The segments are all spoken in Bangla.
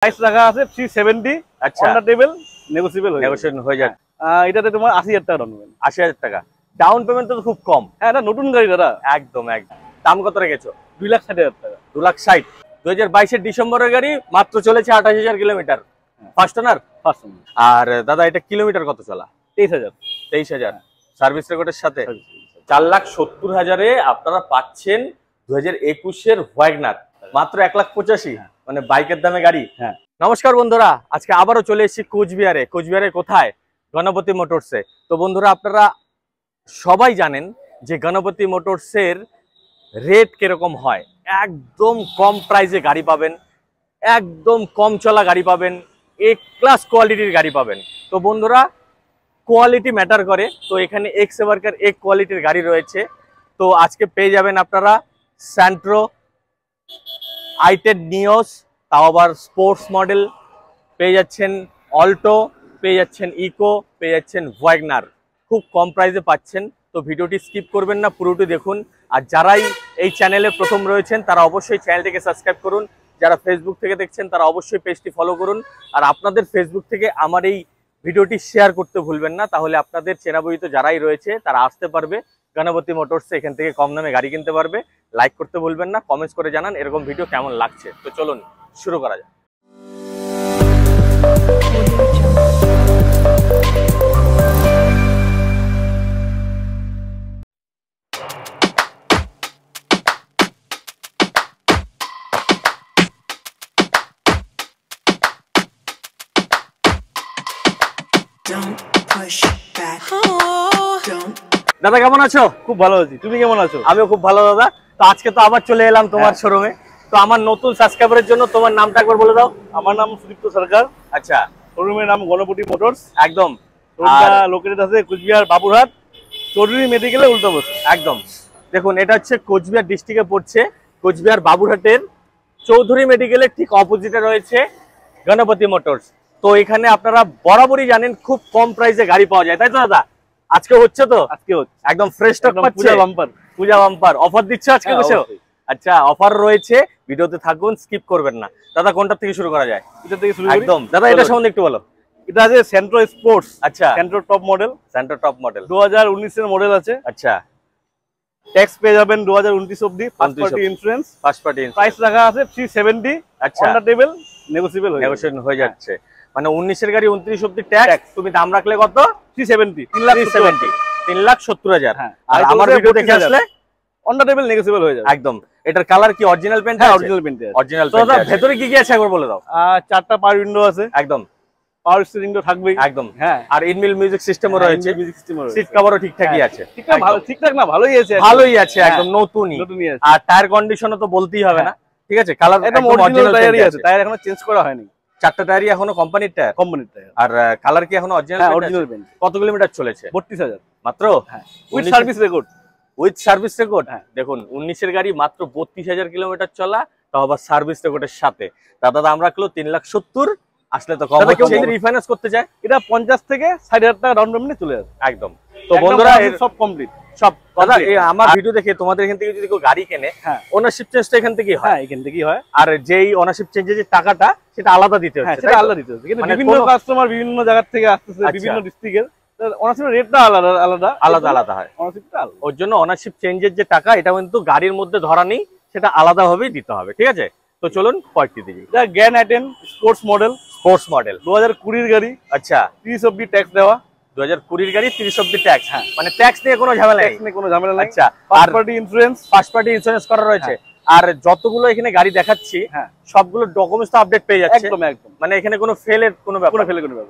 প্রাইস রাখা আছে 370। আচ্ছা, অন দা টেবল নেগোশিয়েবল হয়ে যাবে। এটাতে তোমার 80,000 টাকা ডাউন পেমেন্ট। 80,000 টাকা ডাউন পেমেন্ট তো খুব কম। হ্যাঁ, এটা নতুন গাড়ি দাদা। একদম একদম। দাম কত রেখেছো? 2,60,000 টাকা। 2,60,000। 2022 ডিসেম্বরের গাড়ি, মাত্র চলেছে 28,000 কিলোমিটার। First owner. আর দাদা এটা কিলোমিটার কত চলা? 23,000। 23,000 সার্ভিস রেকর্ডের সাথে। 4,70,000-এ আপনারা পাচ্ছেন 2021-এর ওয়াগনার মাত্র 1,85,000। মানে বাইকের দামে গাড়ি। হ্যাঁ। নমস্কার বন্ধুরা, আজকে আবারও চলে এসেছি কোচবিহারে। কোচবিহারে কোথায়? গণপতি মোটরসে। তো বন্ধুরা, আপনারা সবাই জানেন যে গণপতি মোটরসের রেট কিরকম হয়। একদম কম প্রাইসে গাড়ি পাবেন, একদম কম চলা গাড়ি পাবেন, এ ক্লাস কোয়ালিটির গাড়ি পাবেন। তো বন্ধুরা, কোয়ালিটি ম্যাটার করে। তো এখানে এক্স এভারকার এক কোয়ালিটির গাড়ি রয়েছে। তো আজকে পেয়ে যাবেন আপনারা স্যান্ট্রো, আইটেড নিওস, তাও আবার স্পোর্টস মডেল, পেয়ে যাচ্ছেন অল্টো, পেয়ে যাচ্ছেন ইকো, পেয়ে যাচ্ছেন ওয়াগনার। খুব কম প্রাইসে পাচ্ছেন। তো ভিডিওটি স্কিপ করবেন না, পুরোটি দেখুন। আর যারাই এই চ্যানেলে প্রথম রয়েছেন তারা অবশ্যই চ্যানেলটিকে সাবস্ক্রাইব করুন। যারা ফেসবুক থেকে দেখছেন তারা অবশ্যই পেজটি ফলো করুন। আর আপনাদের ফেসবুক থেকে আমার এই ভিডিওটি শেয়ার করতে ভুলবেন না, তাহলে আপনাদের চেনাপরিচিত যারাই রয়েছে তারা আসতে পারবে গণপতি মোটরসে, এখান থেকে কম দামে গাড়ি কিনতে পারবে। লাইক করতে ভুলবেন না, কমেন্টস করে জানান এরকম ভিডিও কেমন লাগছে। তো চলুন শুরু করা যাক। দাদা কেমন আছো? খুব ভালো আছি, তুমি কেমন আছো? আমিও খুব ভালো দাদা। তো আজকে তো আবার চলে এলাম তোমার শোরুমে। তো আমার নতুন সাবস্ক্রাইবারের জন্য তোমার নামটা একবার বলে দাও। আমার নাম সুদীপ্ত সরকার। আচ্ছা, শোরুমের নাম গণপতি মোটরস। একদম। শোরুমটা লোকেটেড আছে কোচবিহার বাবুরহাট, চৌধুরী মেডিকেলে উল্টো বসে। একদম। দেখুন, এটা হচ্ছে কোচবিহার ডিস্ট্রিক্টে পড়ছে। কোচবিহার বাবুরহাটের চৌধুরী মেডিকেলের ঠিক অপোজিটে রয়েছে গণপতি মোটরস। তো এখানে আপনারা বরাবরই জানেন খুব কম প্রাইসে গাড়ি পাওয়া যায়, তাই তো দাদা? আজকে হচ্ছে তো? আজকে হচ্ছে একদম ফ্রেশ স্টক পাচ্ছে। পূজা বাম্পার অফার দিচ্ছে আজকে বসে। আচ্ছা, অফার রয়েছে, ভিডিওতে থাকুন, স্কিপ করবেন না। দাদা কোনটা থেকে শুরু করা যায়? এটা থেকে শুরু একদম। দাদা এটা সম্বন্ধে একটু বলো। এটা আছে স্যান্ট্রো স্পোর্টস। আচ্ছা, Santro top model. Santro top model 2019 এর মডেল আছে। আচ্ছা, ট্যাক্স পেয়ে যাবেন 2029 অবধি। First party insurance. First party price রাখা আছে 370। আচ্ছা, অন দা টেবল নেগোশিয়েবল হয়ে যাচ্ছে। মানে 19 এর গাড়ি 29 অবধি ট্যাক্স, তুমি দাম রাখলে কত? 370। 3,70,000। হ্যাঁ, আর আমার ভিডিও দেখে আসলে অন দা টেবল নেগোশিয়েবল হয়ে যাবে। একদম। এটার কালার কি অরিজিনাল পেইন্ট? হ্যাঁ, অরিজিনাল পেইন্ট আছে। Original paint. তো ভেতরে কি কি আছে একবার বলে দাও। 4টা পাওয়ার উইন্ডো আছে। একদম। পাওয়ার স্টিয়ারিং তো থাকবেই। একদম। হ্যাঁ, আর ইনবিল্ট মিউজিক সিস্টেমও রয়েছে। মিউজিক সিস্টেমও রয়েছে। সিট কভারও ঠিকঠাকই আছে। ঠিকঠাক ভালো, ঠিকঠাক না ভালোই আছে। ভালোই আছে, একদম নতুনই। আর টায়ার কন্ডিশনও তো বলতেই হবে না, ঠিক আছে? কালার একদম অরিজিনাল টায়ারই আছে। টায়ার এখনো চেঞ্জ করা হয়নি। 4টা টায়ারই এখনো কোম্পানির টায়ার। কোম্পানির টায়ার। আর কালার কি এখনো অরিজিনাল? হ্যাঁ, অরিজিনাল পেইন্ট। কত কিলোমিটার চলেছে? 32,000 মাত্র। হ্যাঁ, with service record. With service record. হ্যাঁ, দেখুন 19 এর গাড়ি মাত্র 32,000 কিলোমিটার চলা, তাও আবার সার্ভিস রেকর্ডের সাথে। দাদা দাম রাখলো 3,70,000। আসলে তো কম হচ্ছে। কেউ রিফাইন্যান্স করতে চায়, এটা 50 থেকে 60,000 টাকা ডাউন পেমেন্টে চলে যাবে। একদম। তো বন্ধুরা, সব কমপ্লিট। সব কথা আমার ভিডিও দেখে তোমাদের এখান থেকে যদি কেউ গাড়ি কেনে, ওনারশিপ চেঞ্জটা এখান থেকেই হয়। হ্যাঁ, এখান থেকেই হয়। আর যেই ওনারশিপ চেঞ্জের যে টাকাটা সেটা আলাদা দিতে হচ্ছে। সেটা আলাদা দিতে হচ্ছে। কিন্তু বিভিন্ন কাস্টমার বিভিন্ন জায়গা থেকে আসতেছে, বিভিন্ন ডিস্ট্রিক্টের। ওনারশিপের রেটটা আলাদা হয়। ওনারশিপটা আলাদা। ওর জন্য ওনারশিপ চেঞ্জের যে টাকা, এটা কিন্তু গাড়ির মধ্যে ধরা নেই, সেটা আলাদাভাবেই দিতে হবে, ঠিক আছে? তো চলুন কয়েকটি দিই। এটা জ্ঞান আইটেন স্পোর্টস মডেল। স্পোর্টস মডেল 2020 গাড়ি। আচ্ছা, 30 অবধি ট্যাক্স দেওয়া। 2020 গাড়ি 30 অবধি ট্যাক্স। হ্যাঁ, মানে ট্যাক্স নিয়ে কোনো ঝামেলা নেই। আচ্ছা, first party insurance. First party insurance করা রয়েছে। আর যতগুলো এখানে গাড়ি দেখাচ্ছি, সবগুলো ডকুমেন্টস তো আপডেট পেয়ে যাচ্ছে। একদম একদম। মানে এখানে কোনো ফেলের কোনো ব্যাপার।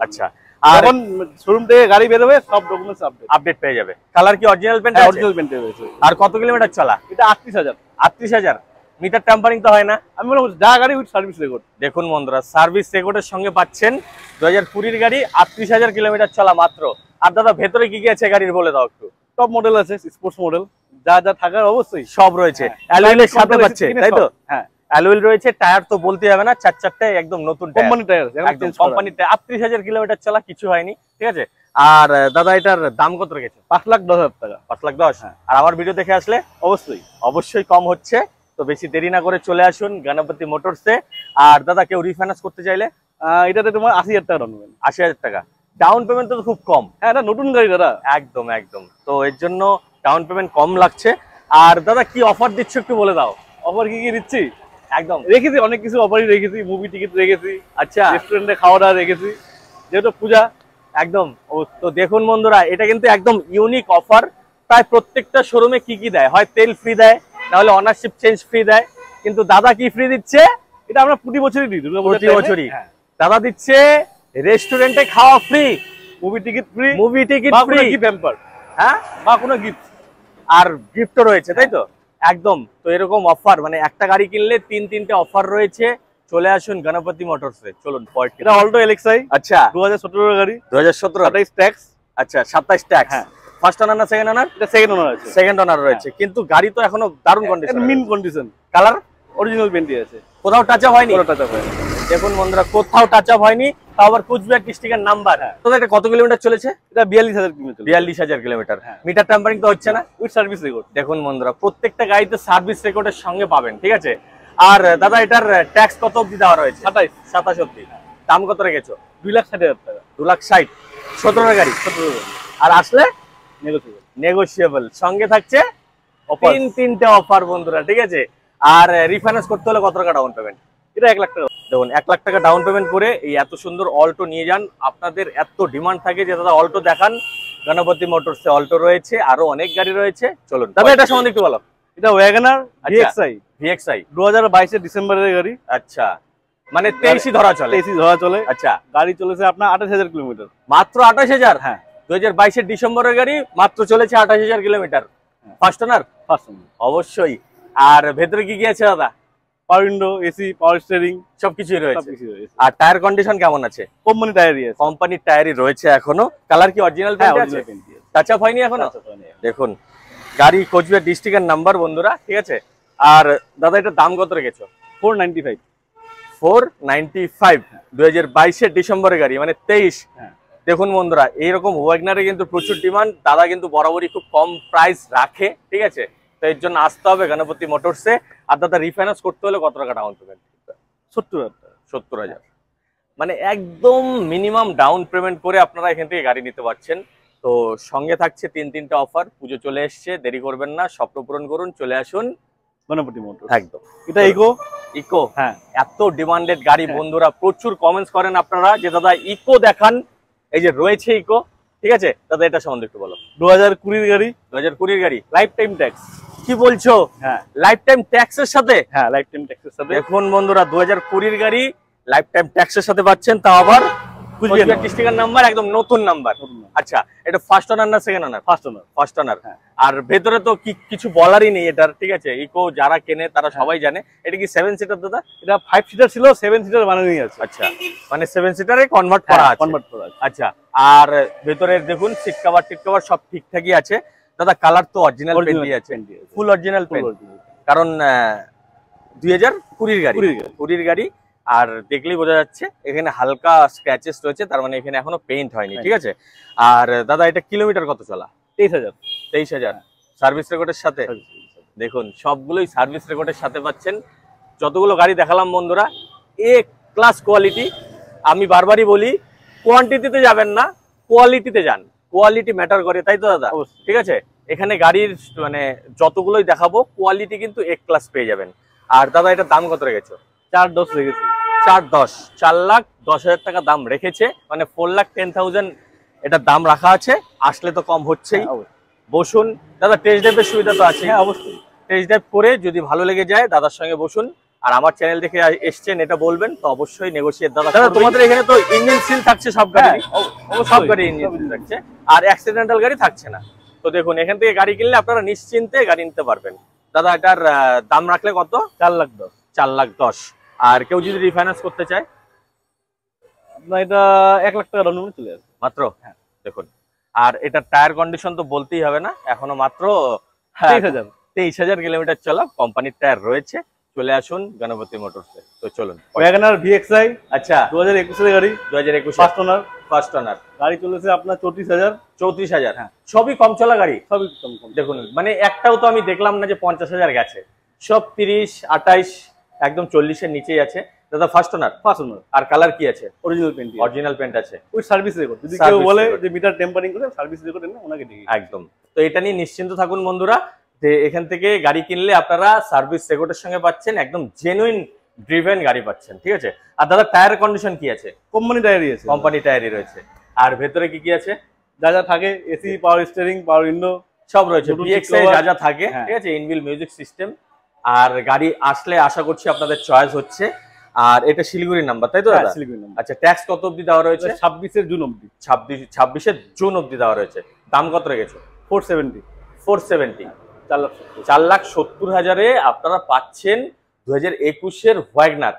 আচ্ছা, আর যখন শোরুম থেকে গাড়ি বের হবে সব ডকুমেন্টস আপডেট পেয়ে যাবে। কালার কি অরিজিনাল পেইন্ট? অরিজিনাল পেইন্ট রয়েছে। আর কত কিলোমিটার চলা? এটা 38,000। 38,000। মিটার টেম্পারিং তো হয় না? আমি বলবো যা গাড়ি উইথ সার্ভিস রেকর্ড। দেখুন বন্ধুরা, সার্ভিস রেকর্ডের সঙ্গে পাচ্ছেন 2020 গাড়ি 38,000 কিলোমিটার চলা মাত্র। আর দাদা ভেতরে কি কি আছে গাড়ির বলে দাও একটু। টপ মডেল আছে, স্পোর্টস মডেল, যা যা থাকার অবশ্যই সব রয়েছে। অ্যালুয়েলের সাথে পাচ্ছে, তাই তো? হ্যাঁ, অ্যালুয়েল রয়েছে। টায়ার তো বলতে হবে না, 4-4টাই একদম নতুন কোম্পানি টায়ার। একদম কোম্পানি টায়ার। 38,000 কিলোমিটার চলা, কিছু হয়নি, ঠিক আছে? আর দাদা এটার দাম কত রেখেছে? 5,10,000 টাকা। 5,10,000। আর আমার ভিডিও দেখে আসলে অবশ্যই কম হচ্ছে। তো তো বেশি দেরি না করে চলে আসুন গণপতি মোটরসে। আর দাদা কেউ রিফাইন্যান্স করতে চাইলে এটাতে তোমার 80,000 টাকা ডাউন পেমেন্ট। 80,000 টাকা ডাউন পেমেন্ট তো খুব কম। হ্যাঁ, এটা নতুন গাড়ি দাদা। একদম একদম, তো এর জন্য ডাউন পেমেন্ট কম লাগছে। আর দাদা কি অফার দিচ্ছ একটু বলে দাও। অফার কি কি দিচ্ছি? একদম রেখেছি, অনেক কিছু অফারই রেখেছি। মুভি টিকিট রেখেছি, আচ্ছা, রেস্টুরেন্টে খাওয়া দাওয়া রেখেছি, যেহেতু পূজা। একদম। তো দেখুন বন্ধুরা, এটা কিন্তু একদম ইউনিক অফার। প্রায় প্রত্যেকটা শোরুমে কি কি দেয়, হয় তেল ফ্রি দেয়, নাহলে অনারশিপ চেঞ্জ ফ্রি দেয়, কিন্তু দাদা কি ফ্রি দিচ্ছে? এটা আমরা প্রতি বছরই দিই, প্রতি বছরই দাদা দিচ্ছে রেস্টুরেন্টে খাওয়া free, movie ticket free, movie ticket free, gift hamper, হ্যাঁ, বা কোনো গিফট, আর গিফটও রয়েছে, তাই তো? একদম। তো এরকম অফার, মানে একটা গাড়ি কিনলে 3-3টে অফার রয়েছে। চলে আসুন গণপতি মোটরসে। চলুন পরেরটা। এটা অল্টো এলএক্সআই, আচ্ছা 2017 গাড়ি, 2017, 27 ট্যাক্স। আচ্ছা 27 ট্যাক্স। হ্যাঁ। ফার্স্ট ওনার না সেকেন্ড ওনার? এটা সেকেন্ড ওনার আছে। সেকেন্ড ওনার রয়েছে, কিন্তু গাড়ি তো এখনো দারুণ condition, mean condition, colour original পেন্টি আছে, কোথাও টাচ আপ হয়নি। কোনো টাচ আপ হয়নি। দেখুন বন্ধুরা, কোথাও টাচ আপ হয়নি, তাও আবার কুচবিহার ডিস্ট্রিক্টের নাম্বার। তো এটা কত কিলোমিটার চলেছে? এটা 42,000 কিলোমিটার। 42,000 কিলোমিটার। হ্যাঁ। মিটার টেম্পারিং তো হচ্ছে না? With service record. দেখুন বন্ধুরা, প্রত্যেকটা গাড়িতে সার্ভিস রেকর্ডের সঙ্গে পাবেন, ঠিক আছে? আর দাদা এটার ট্যাক্স কত অবধি দেওয়া রয়েছে? 27 অবধি। দাম কত রেখেছো? 2,60,000 টাকা। 2,60,000। 17 গাড়ি। 17। আর আসলে নেগোসিয়েবল। নেগোশিয়েবল, সঙ্গে থাকছে তিনটে অফার বন্ধুরা, ঠিক আছে? আর রিফাইন্যান্স করতে হলে কত টাকা ডাউন পেমেন্ট? এটা 1 লাখ টাকা। দেখুন 1 লাখ টাকা ডাউন পেমেন্ট করে এই এত সুন্দর অল্টো নিয়ে যান। আপনাদের এত ডিমান্ড থাকে যে দাদা অল্টো দেখান, গণপতি মোটরসে অল্টো রয়েছে, আরো অনেক গাড়ি রয়েছে। চলুন দাদা এটা সম্বন্ধে একটু বলো। এটা ওয়াগনার ভিএক্সআই, 2022 এর ডিসেম্বরের গাড়ি। আচ্ছা, মানে 23ই ধরা চলে। 23ই ধরা চলে। আচ্ছা, গাড়ি চলেছে আপনার 28,000 কিলোমিটার। মাত্র 28,000? হ্যাঁ। 2022 এর ডিসেম্বরের গাড়ি, মাত্র চলেছে 28,000 কিলোমিটার। First owner? ফার্স্ট ওনার অবশ্যই। আর ভেতরে কি কি আছে দাদা? পাওয়ার উইন্ডো, এসি, পাওয়ার স্টিয়ারিং, সবকিছুই রয়েছে। আর টায়ার কন্ডিশন কেমন আছে? কোম্পানি টায়ারই আছে। কোম্পানির টায়ারই রয়েছে এখনো। কালার কি অরিজিনাল পেইন্ট আছে? টাচ আপ হয়নি এখনো? দেখুন গাড়ি কোচবিহার ডিস্ট্রিক্টের নাম্বার বন্ধুরা, ঠিক আছে? আর দাদা এটার দাম কত রেখেছো? 495। 495। 2022 এর ডিসেম্বরের গাড়ি, মানে 23। হ্যাঁ। দেখুন বন্ধুরা, এইরকম ওয়াগনারে কিন্তু প্রচুর ডিমান্ড। দাদা কিন্তু বরাবরই খুব কম প্রাইস রাখে, ঠিক আছে? তো এর জন্য আসতে হবে গণপতি মোটরসে। আর দাদা রিফাইন্যান্স করতে হলে কত টাকা ডাউন পেমেন্ট? 70,000 টাকা। 70,000, মানে একদম মিনিমাম ডাউন পেমেন্ট করে আপনারা এখান থেকে গাড়ি নিতে পারছেন। তো সঙ্গে থাকছে 3-3টে অফার। পুজো চলে এসছে, দেরি করবেন না, স্বপ্ন পূরণ করুন, চলে আসুন গণপতি মোটর। একদম। এটা ইকো, হ্যাঁ, এত ডিমান্ডেড গাড়ি বন্ধুরা, প্রচুর কমেন্টস করেন আপনারা যে দাদা ইকো দেখান। এই যে রয়েছে ইকো, ঠিক আছে? দাদা এটা সম্বন্ধে একটু বলো। 2020 গাড়ি। 2020 গাড়ি, লাইফ টাইম ট্যাক্স। কি বলছো? হ্যাঁ, লাইফ টাইম ট্যাক্সের সাথে? হ্যাঁ, লাইফ টাইম ট্যাক্সের সাথে। দেখুন বন্ধুরা, 2020 গাড়ি লাইফ টাইম ট্যাক্সের সাথে পাচ্ছেন, তাও আবার কুচবিহার ডিস্ট্রিক্টের নাম্বার, একদম নতুন নাম্বার। আচ্ছা, এটা ফার্স্ট ওনার না second owner? First owner. First owner. আর ভেতরে তো কিছু বলারই নেই এটার, ঠিক আছে? ইকো যারা কেনে তারা সবাই জানে। এটা কি 7 সিটার দাদা? এটা 5 সিটার ছিল, 7 সিটার বানানো আছে। আচ্ছা, মানে 7 সিটারে কনভার্ট করা আছে। কনভার্ট করা আছে। আচ্ছা, আর ভেতরে দেখুন সিট কভার টিট কভার সব ঠিকঠাকই আছে। দাদা কালার তো অরিজিনাল পেন্টই আছে, ফুল অরিজিনাল পেন্ট, কারণ 2020 গাড়ি, 20 গাড়ি। আর দেখলেই বোঝা যাচ্ছে এখানে হালকা স্ক্র্যাচেস রয়েছে, তার মানে এখানে এখনো পেইন্ট হয়নি, ঠিক আছে? আর দাদা এটা কিলোমিটার কত চলা? 23,000। 23,000 সার্ভিস রেকর্ডের সাথে। দেখুন সবগুলোই সার্ভিস রেকর্ডের সাথে পাচ্ছেন। যতগুলো গাড়ি দেখালাম বন্ধুরা, এ ক্লাস কোয়ালিটি। আমি বারবারই বলি, কোয়ান্টিটিতে যাবেন না, কোয়ালিটিতে যান। কোয়ালিটি ম্যাটার করে, তাই তো দাদা? ঠিক আছে, এখানে গাড়ির মানে যতগুলোই দেখাবো কোয়ালিটি কিন্তু এ ক্লাস পেয়ে যাবেন। আর দাদা এটার দাম কত রেখেছো? 4,10 রেখেছি। 4,10, 4,10,000 টাকা দাম রেখেছে, মানে 4,10,000 এটার দাম রাখা আছে। আসলে তো কম হচ্ছেই। বসুন দাদা, টেস্ট ড্রাইভের সুবিধা তো আছে। হ্যাঁ, অবশ্যই। টেস্ট ড্রাইভ করে যদি ভালো লেগে যায় দাদার সঙ্গে বসুন। আর আমার চ্যানেল দেখে এসছেন এটা বলবেন, তো অবশ্যই নেগোশিয়েট দাদা। তোমাদের এখানে তো ইঞ্জিন সিল থাকছে সব গাড়ি, সব গাড়ি ইঞ্জিন সিল থাকছে, আর অ্যাক্সিডেন্টাল গাড়ি থাকছে না। তো দেখুন এখান থেকে গাড়ি কিনলে আপনারা নিশ্চিন্তে গাড়ি নিতে পারবেন। দাদা এটার দাম রাখলে কত? 4,10,000। 4,10,000। আর কেউ যদি রিফাইন্যান্স করতে চায়? আপনার এটা 1 লাখ টাকা ডাউন পেমেন্ট চলে আসবে মাত্র। হ্যাঁ, দেখুন। আর এটা টায়ার কন্ডিশন তো বলতেই হবে না, এখনো মাত্র 23,000 কিলোমিটার চলা, কোম্পানির টায়ার রয়েছে। চলে আসুন গণপতি মোটরসে। তো চলুন। Wagon R VXI. আচ্ছা, 2021 এর গাড়ি। 2021 ফার্স্ট ওনার। ফার্স্ট ওনার। গাড়ি চলেছে আপনার 34,000। 34,000। হ্যাঁ, সবই কম চলা গাড়ি। সবই কম। দেখুন মানে একটাও তো আমি দেখলাম না যে 50,000 গেছে। সব 30, 28, একদম 40-এর নিচেই আছে। দাদা ফার্স্ট ওনার? First owner. আর কালার কি আছে? Original paint. অরিজিনাল পেন্ট আছে ওই সার্ভিস রেকর্ড, যদি কেউ Service বলে record। যে মিটার টেম্পারিং করে সার্ভিস রেকর্ড এনে ওনাকে দিয়ে একদম। তো এটা নিয়ে নিশ্চিন্ত থাকুন বন্ধুরা, যে এখান থেকে গাড়ি কিনলে আপনারা সার্ভিস রেকর্ডের সঙ্গে পাচ্ছেন, একদম জেনুইন ড্রিভেন গাড়ি পাচ্ছেন, ঠিক আছে। আর দাদা টায়ার কন্ডিশন কি আছে? কোম্পানি ডায়েরি আছে, কোম্পানি টায়ারই রয়েছে। আর ভেতরে কি কি আছে? যা যা থাকে, এসি, পাওয়ার স্টিয়ারিং, পাওয়ার উইন্ডো সব রয়েছে, Bluetooth বিএক্সআই cover। যা যা থাকে, হ্যাঁ। ঠিক আছে, ইনবিল মিউজিক সিস্টেম। আর গাড়ি আসলে আশা করছি আপনাদের চয়েস হচ্ছে। আর এটা শিলিগুড়ির নাম্বার, তাই তো দাদা? শিলিগুড়ি নাম্বার। আচ্ছা, ট্যাক্স কত অবধি দেওয়া রয়েছে? 26 জুন অবধি। 26 জুন অবধি দেওয়া রয়েছে। দাম কত রেখেছো? 470। 470, 4,70,000। 4,70,000-এ আপনারা পাচ্ছেন 2021-এর ওয়াগনার,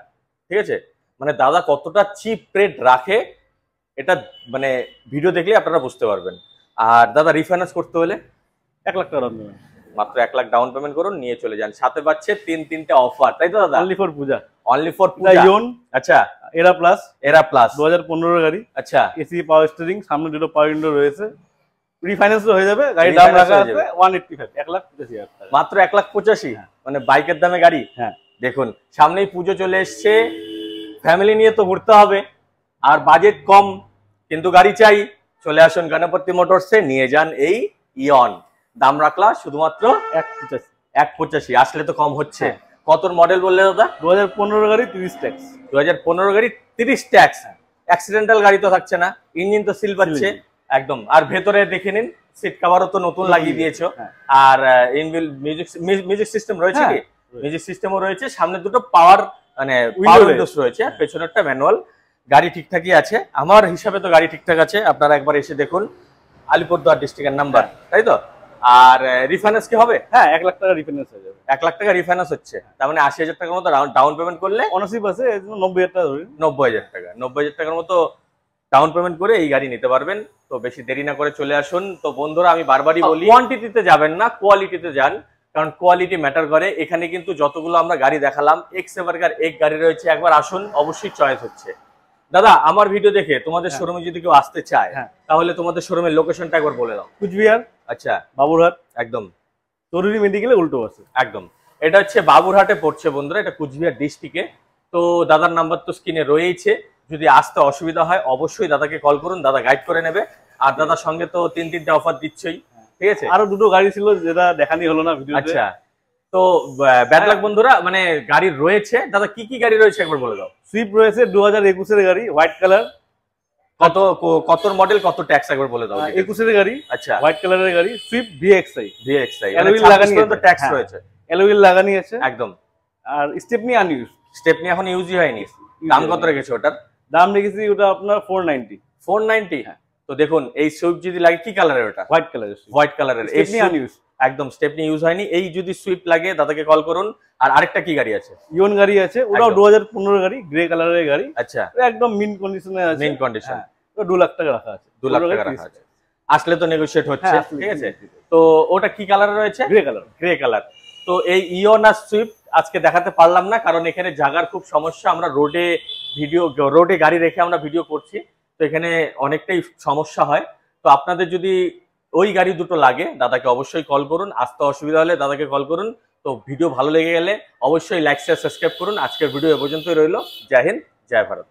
ঠিক আছে। মানে দাদা কতটা চিপ রেট রাখে এটা মানে ভিডিও দেখলে আপনারা বুঝতে পারবেন। আর দাদা রিফাইন্যান্স করতে হলে 1 লাখ টাকা দাম দেবেন। মাত্র 1 লাখ ডাউন পেমেন্ট করুন, নিয়ে চলে যান। সাথে পাচ্ছে 3-3টে অফার, তাই তো দাদা? Only for Puja. Only for ইয়ন। আচ্ছা, এরা প্লাস। এরা প্লাস 2015 গাড়ি। আচ্ছা, এসি, পাওয়ার স্টিয়ারিং, সামনে দুটো পাওয়ার উইন্ডো রয়েছে। রিফাইন্যান্স হয়ে যাবে। গাড়ির দাম Refinance রাখা হয়ে আছে যাবে। 185, 1,85,000 টাকা। মাত্র 1,85,000, মানে বাইকের দামে গাড়ি। হ্যাঁ। দেখুন সামনেই পুজো চলে এসছে, ফ্যামিলি নিয়ে তো ঘুরতে হবে, আর বাজেট কম কিন্তু গাড়ি চাই। চলে আসুন গণপতি মোটরসে, নিয়ে যান এই ইয়ন। দাম রাখলা শুধুমাত্র 185। 1,85,000, আসলে তো কম হচ্ছে। কত মডেল বললে দাদা? 2015 গাড়ি, 30 ট্যাক্স। 2015 গাড়ি, 30 ট্যাক্স। অ্যাক্সিডেন্টাল গাড়ি তো থাকছে না, ইঞ্জিন তো সিল পাচ্ছে একদম। আর ভেতরে দেখে নিন, সিট কভারও তো নতুন লাগিয়ে দিয়েছো। আর ইনবিল মিউজিক সিস্টেম রয়েছে কি? মিউজিক সিস্টেমও রয়েছে। সামনে দুটো পাওয়ার মানে পাওয়ার উইন্ডোজ রয়েছে, পেছনেরটা ম্যানুয়াল। গাড়ি ঠিকঠাকই আছে, আমার হিসাবে তো গাড়ি ঠিকঠাক আছে। আপনারা একবার এসে দেখুন। আলিপুরদুয়ার ডিস্ট্রিক্টের নাম্বার, তাই তো? আর রিফাইন্যান্স কি হবে? হ্যাঁ, 1 লাখ টাকা রিফাইন্যান্স হয়ে যাবে। 1 লাখ টাকা রিফাইন্যান্স হচ্ছে, তার মানে 80,000 টাকার মতো ডাউন পেমেন্ট করলে অনার্সিপ আছে, এর জন্য 90,000 টাকা ধরুন। 90,000 টাকা, 90,000 টাকার মতো ডাউন পেমেন্ট করে এই গাড়ি নিতে পারবেন। তো বেশি দেরি না করে চলে আসুন। তো বন্ধুরা আমি বারবারই বলি, কোয়ান্টিটিতে যাবেন না, কোয়ালিটিতে যান, কারণ কোয়ালিটি ম্যাটার করে। এখানে কিন্তু যতগুলো আমরা গাড়ি দেখালাম, এক্স-এভারকার এক গাড়ি রয়েছে। একবার আসুন, অবশ্যই চয়েস হচ্ছে। দাদা আমার ভিডিও দেখে তোমাদের শোরুমে যদি কেউ আসতে চায়, তাহলে তোমাদের শোরুমের লোকেশনটা একবার বলে দাও। কুচবিহার, আচ্ছা, বাবুরহাট, একদম তরুণী মেডিকেলে উল্টো আছে। একদম। এটা হচ্ছে বাবুরহাটে পড়ছে বন্ধুরা, এটা কুচবিহার ডিস্ট্রিক্টে। তো দাদার নাম্বার তো স্ক্রিনে রয়েছে, যদি আসতে অসুবিধা হয় অবশ্যই দাদাকে কল করুন, দাদা গাইড করে নেবে। আর দাদার সঙ্গে তো 3-3টে অফার দিচ্ছই, ঠিক আছে। আরো দুটো গাড়ি ছিল যেটা দেখানি হলো না ভিডিওতে। আচ্ছা, তো ব্যাড লাক বন্ধুরা, মানে গাড়ি রয়েছে। দাদা কি কি গাড়ি রয়েছে একবার বলে দাও। সুইফট রয়েছে 2021 এর গাড়ি, হোয়াইট কালার। কত মডেল, কত ট্যাক্স একবার বলে দাও। 21 এর গাড়ি, আচ্ছা, হোয়াইট কালারের গাড়ি, সুইফট ভিএক্সআই। ভিএক্সআই Alloy লাগানি তো ট্যাক্স হ্যাঁ। রয়েছে, অ্যালয় লাগানি আছে একদম। আর স্টেপনি আনইউজ। স্টেপনি এখন ইউজই হয়নি। দাম কত রেখেছে ওটার? দাম রেখেছি ওটা আপনার 490। 490। তো দেখুন এই সুইফট যদি লাগে, কি কালারের ওটা? হোয়াইট কালারের। হোয়াইট কালারের, স্টেপনি আনইউজ, একদম স্টেপনি ইউজ হয়নি। এই যদি সুইফট লাগে দাদাকে কল করুন। আর আরেকটা কি গাড়ি আছে? ইয়ন গাড়ি আছে, ওটাও একদম। 2015 গাড়ি, গ্রে কালারের গাড়ি। আচ্ছা, একদম মিন কন্ডিশনে আছে। Main condition. 2 লাখ টাকা রাখা আছে। 2 লাখ টাকা রাখা আছে, আসলে তো নেগোশিয়েট হচ্ছে, হ্যাঁ, ঠিক আছে। তো ওটা কি কালার রয়েছে? Grey colour. Grey colour. তো এই ইয়ন আর সুইফট আজকে দেখাতে পারলাম না, কারণ এখানে জায়গার খুব সমস্যা। আমরা রোডে গাড়ি রেখে আমরা ভিডিও করছি, তো এখানে অনেকটাই সমস্যা হয়। তো আপনাদের যদি ওই গাড়ি দুটো লাগে, দাদাকে অবশ্যই কল করুন। আসতে অসুবিধা হলে দাদাকে কল করুন। তো ভিডিও ভালো লেগে গেলে অবশ্যই লাইক শেয়ার সাবস্ক্রাইব করুন। আজকের ভিডিও এ পর্যন্তই রইল। জয় হিন্দ, জয় ভারত।